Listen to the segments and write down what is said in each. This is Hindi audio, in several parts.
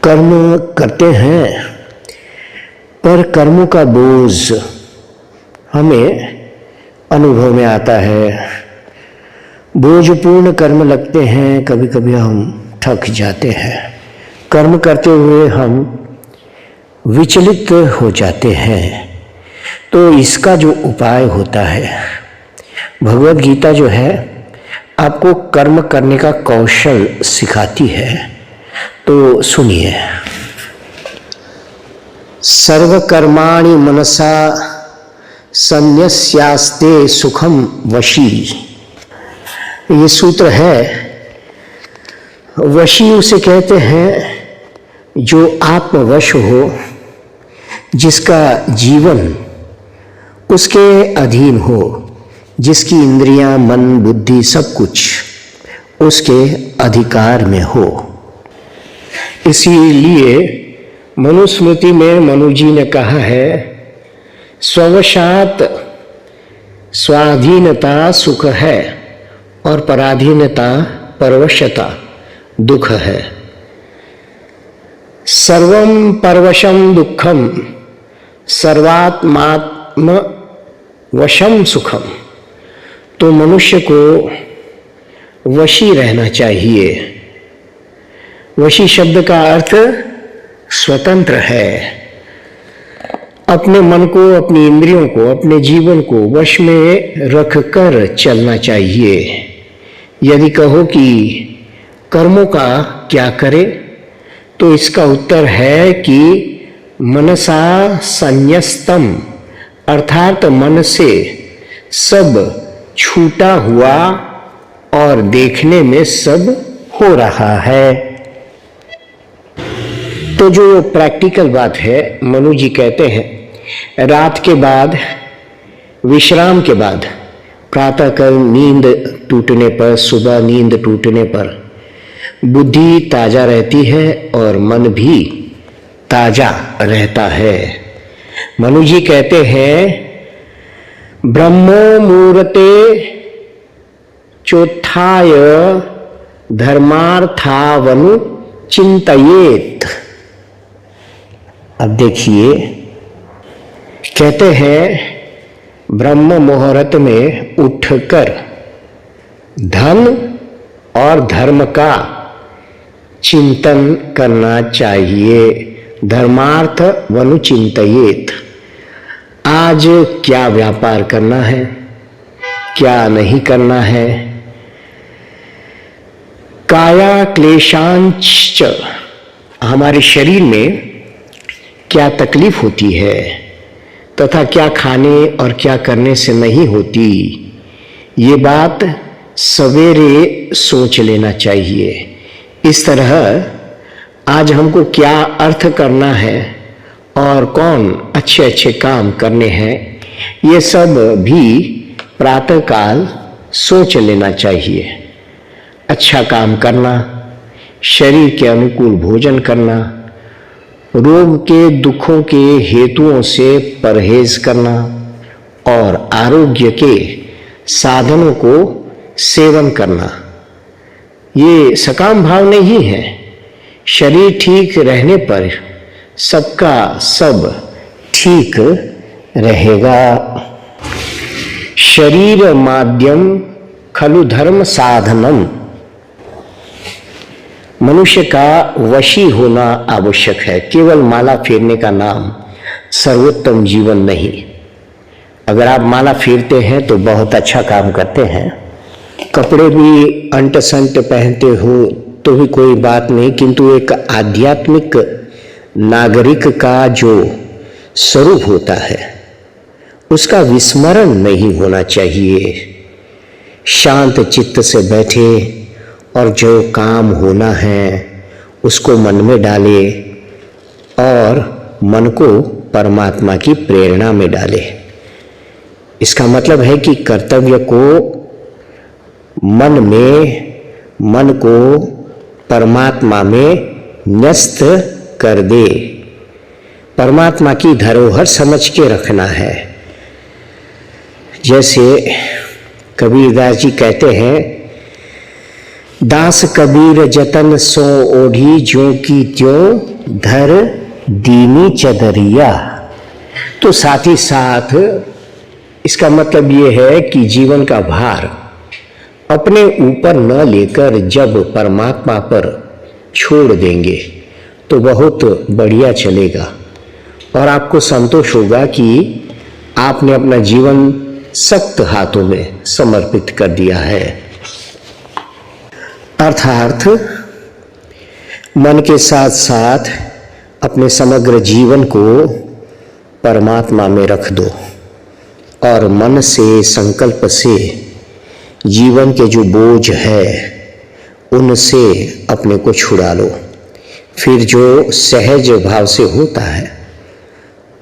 कर्म करते हैं पर कर्मों का बोझ हमें अनुभव में आता है। बोझपूर्ण कर्म लगते हैं, कभी कभी हम थक जाते हैं। कर्म करते हुए हम विचलित हो जाते हैं। तो इसका जो उपाय होता है, भगवद गीता जो है आपको कर्म करने का कौशल सिखाती है। तो सुनिए, सर्वकर्माणि मनसा संन्यस्यास्ते सुखम वशी। ये सूत्र है। वशी उसे कहते हैं जो आत्मवश हो, जिसका जीवन उसके अधीन हो, जिसकी इंद्रियां, मन, बुद्धि सब कुछ उसके अधिकार में हो। इसीलिए मनुस्मृति में मनु जी ने कहा है, स्ववशात स्वाधीनता सुख है और पराधीनता परवशता दुख है। सर्वम परवशम दुखम सर्वात्मात्म वशम सुखम। तो मनुष्य को वशी रहना चाहिए। वशी शब्द का अर्थ स्वतंत्र है। अपने मन को, अपनी इंद्रियों को, अपने जीवन को वश में रखकर चलना चाहिए। यदि कहो कि कर्मों का क्या करें, तो इसका उत्तर है कि मनसा संन्यस्तम, अर्थात मन से सब छूटा हुआ और देखने में सब हो रहा है। तो जो प्रैक्टिकल बात है, मनु जी कहते हैं रात के बाद, विश्राम के बाद, प्रातःकाल नींद टूटने पर, सुबह नींद टूटने पर बुद्धि ताजा रहती है और मन भी ताजा रहता है। मनु जी कहते हैं ब्रह्मो मूर्ते चोत्थाय धर्मार्थावनु चिंतयेत। अब देखिए, कहते हैं ब्रह्म मुहूर्त में उठकर धन और धर्म का चिंतन करना चाहिए। धर्मार्थ वनु चिंतयेत। आज क्या व्यापार करना है, क्या नहीं करना है। काया क्लेशांच, हमारे शरीर में क्या तकलीफ होती है तथा क्या खाने और क्या करने से नहीं होती, ये बात सवेरे सोच लेना चाहिए। इस तरह आज हमको क्या अर्थ करना है और कौन अच्छे अच्छे काम करने हैं, ये सब भी प्रातःकाल सोच लेना चाहिए। अच्छा काम करना, शरीर के अनुकूल भोजन करना, रोग के दुखों के हेतुओं से परहेज करना और आरोग्य के साधनों को सेवन करना, ये सकाम भाव नहीं है। शरीर ठीक रहने पर सबका सब ठीक रहेगा। शरीर माध्यम खलु धर्म साधनम। मनुष्य का वशी होना आवश्यक है। केवल माला फेरने का नाम सर्वोत्तम जीवन नहीं। अगर आप माला फेरते हैं तो बहुत अच्छा काम करते हैं। कपड़े भी अंट संट पहनते हो तो भी कोई बात नहीं, किंतु एक आध्यात्मिक नागरिक का जो स्वरूप होता है उसका विस्मरण नहीं होना चाहिए। शांत चित्त से बैठे और जो काम होना है उसको मन में डाले और मन को परमात्मा की प्रेरणा में डाले। इसका मतलब है कि कर्तव्य को मन को परमात्मा में न्यस्त कर दे। परमात्मा की धरोहर समझ के रखना है। जैसे कबीरदास जी कहते हैं, दास कबीर जतन सो ओढ़ी ज्यों की त्यों धर दीनी चदरिया। तो साथ ही साथ इसका मतलब ये है कि जीवन का भार अपने ऊपर न लेकर जब परमात्मा पर छोड़ देंगे तो बहुत बढ़िया चलेगा और आपको संतोष होगा कि आपने अपना जीवन सख्त हाथों में समर्पित कर दिया है। अर्थात मन के साथ साथ अपने समग्र जीवन को परमात्मा में रख दो और मन से, संकल्प से जीवन के जो बोझ है उनसे अपने को छुड़ा लो। फिर जो सहज भाव से होता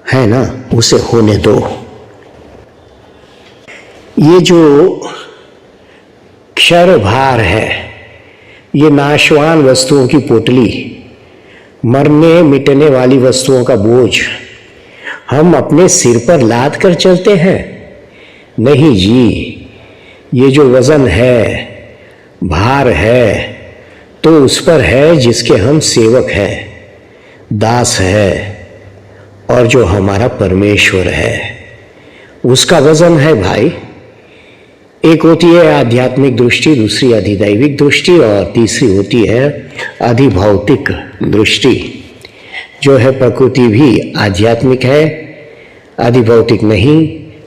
है ना, उसे होने दो। ये जो क्षर भार है, ये नाशवान वस्तुओं की पोटली, मरने मिटने वाली वस्तुओं का बोझ हम अपने सिर पर लाद कर चलते हैं। नहीं जी, ये जो वजन है, भार है, तो उस पर है जिसके हम सेवक हैं, दास है, और जो हमारा परमेश्वर है उसका वजन है भाई। एक होती है आध्यात्मिक दृष्टि, दूसरी अधिदैविक दृष्टि और तीसरी होती है अधिभौतिक दृष्टि। जो है प्रकृति भी आध्यात्मिक है, अधिभौतिक नहीं।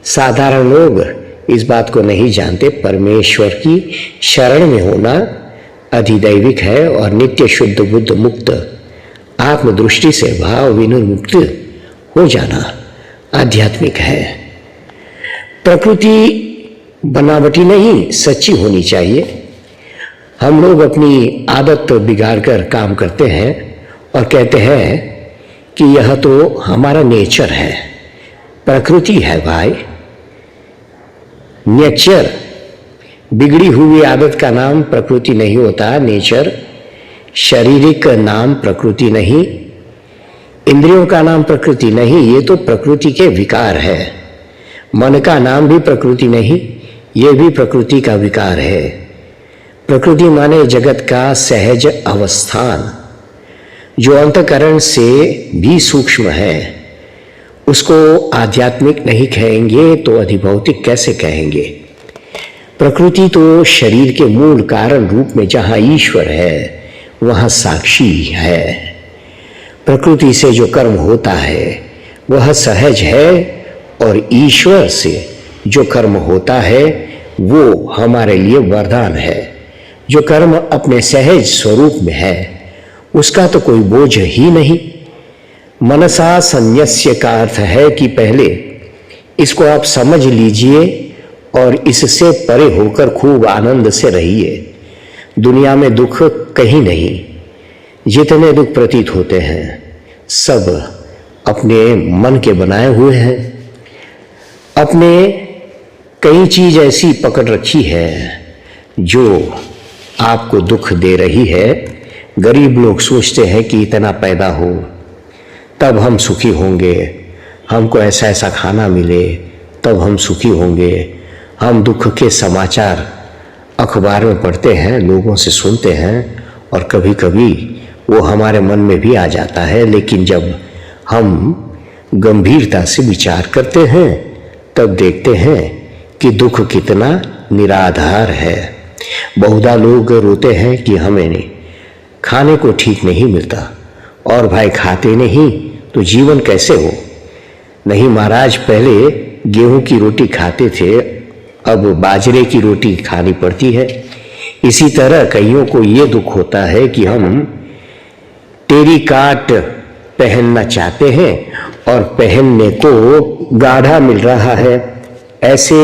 साधारण लोग इस बात को नहीं जानते। परमेश्वर की शरण में होना अधिदैविक है और नित्य शुद्ध बुद्ध मुक्त आत्मदृष्टि से भाव विनिर्मुक्त हो जाना आध्यात्मिक है। प्रकृति बनावटी नहीं, सच्ची होनी चाहिए। हम लोग अपनी आदत बिगाड़कर काम करते हैं और कहते हैं कि यह तो हमारा नेचर है, प्रकृति है भाई। नेचर, बिगड़ी हुई आदत का नाम प्रकृति नहीं होता, नेचर। शारीरिक नाम प्रकृति नहीं, इंद्रियों का नाम प्रकृति नहीं, ये तो प्रकृति के विकार है। मन का नाम भी प्रकृति नहीं, ये भी प्रकृति का विकार है। प्रकृति माने जगत का सहज अवस्थान, जो अंतःकरण से भी सूक्ष्म है। उसको आध्यात्मिक नहीं कहेंगे तो अधिभौतिक कैसे कहेंगे? प्रकृति तो शरीर के मूल कारण रूप में जहाँ ईश्वर है वहाँ साक्षी है। प्रकृति से जो कर्म होता है वह सहज है और ईश्वर से जो कर्म होता है वो हमारे लिए वरदान है। जो कर्म अपने सहज स्वरूप में है उसका तो कोई बोझ ही नहीं। मनसा संन्यस्य का अर्थ है कि पहले इसको आप समझ लीजिए और इससे परे होकर खूब आनंद से रहिए। दुनिया में दुख कहीं नहीं। जितने दुख प्रतीत होते हैं सब अपने मन के बनाए हुए हैं। अपने कई चीज ऐसी पकड़ रखी है जो आपको दुख दे रही है। गरीब लोग सोचते हैं कि इतना पैदा हो तब हम सुखी होंगे, हमको ऐसा ऐसा खाना मिले तब हम सुखी होंगे। हम दुख के समाचार अखबार में पढ़ते हैं, लोगों से सुनते हैं और कभी कभी वो हमारे मन में भी आ जाता है। लेकिन जब हम गंभीरता से विचार करते हैं तब देखते हैं कि दुख कितना निराधार है। बहुधा लोग रोते हैं कि हमें खाने को ठीक नहीं मिलता और भाई खाते नहीं तो जीवन कैसे हो? नहीं महाराज, पहले गेहूं की रोटी खाते थे, अब बाजरे की रोटी खानी पड़ती है। इसी तरह कईयों को ये दुख होता है कि हम टेरिकॉट पहनना चाहते हैं और पहनने को गाढ़ा मिल रहा है। ऐसे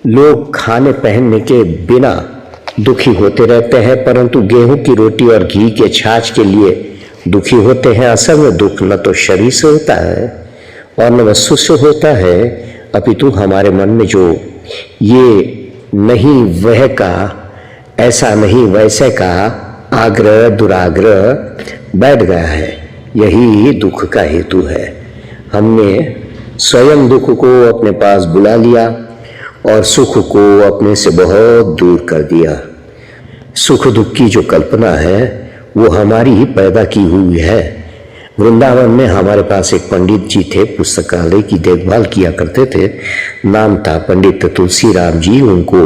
लोग खाने पहनने के बिना दुखी होते रहते हैं, परंतु गेहूं की रोटी और घी के छाछ के लिए दुखी होते हैं। असल में दुख न तो शरीर से होता है और न वस्तु से होता है, अपितु हमारे मन में जो ये नहीं वह का, ऐसा नहीं वैसे का आग्रह दुराग्रह बैठ गया है, यही दुख का हेतु है। हमने स्वयं दुख को अपने पास बुला लिया और सुख को अपने से बहुत दूर कर दिया। सुख दुख की जो कल्पना है वो हमारी ही पैदा की हुई है, वृंदावन में हमारे पास एक पंडित जी थे, पुस्तकालय की देखभाल किया करते थे। नाम था पंडित तुलसी राम जी। उनको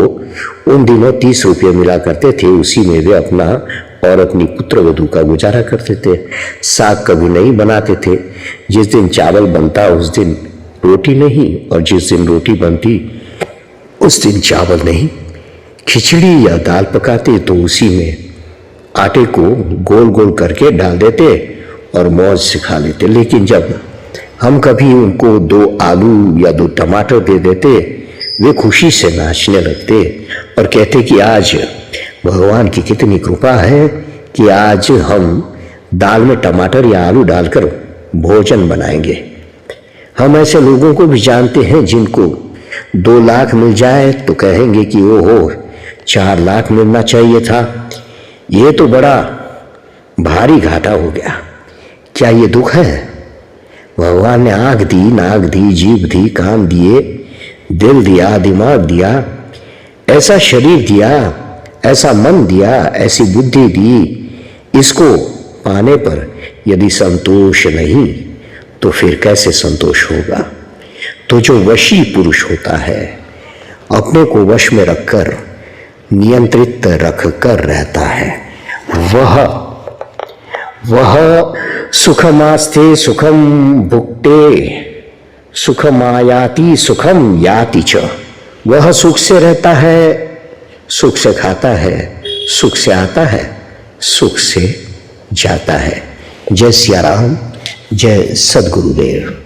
उन दिनों 30 रुपये मिला करते थे, उसी में वे अपना और अपनी पुत्र वधू का गुजारा करते थे। साग कभी नहीं बनाते थे। जिस दिन चावल बनता उस दिन रोटी नहीं, और जिस दिन रोटी बनती उस दिन चावल नहीं। खिचड़ी या दाल पकाते तो उसी में आटे को गोल गोल करके डाल देते और मौज से खा लेते। लेकिन जब हम कभी उनको 2 आलू या 2 टमाटर दे देते, वे खुशी से नाचने लगते और कहते कि आज भगवान की कितनी कृपा है कि आज हम दाल में टमाटर या आलू डालकर भोजन बनाएंगे। हम ऐसे लोगों को भी जानते हैं जिनको 2 लाख मिल जाए तो कहेंगे कि ओहो 4 लाख मिलना चाहिए था, ये तो बड़ा भारी घाटा हो गया। क्या ये दुख है? भगवान ने आंख दी, नाक दी, जीभ दी, कान दिए, दिल दिया, दिमाग दिया, ऐसा शरीर दिया, ऐसा मन दिया, ऐसी बुद्धि दी। इसको पाने पर यदि संतोष नहीं तो फिर कैसे संतोष होगा? तो जो वशी पुरुष होता है, अपने को वश में रखकर, नियंत्रित रखकर रहता है, वह सुखमास्ते सुखम भुक्ते सुखमायाति सुखम याति च। वह सुख से रहता है, सुख से खाता है, सुख से आता है, सुख से जाता है। जय सिया राम, जय सद्गुरुदेव।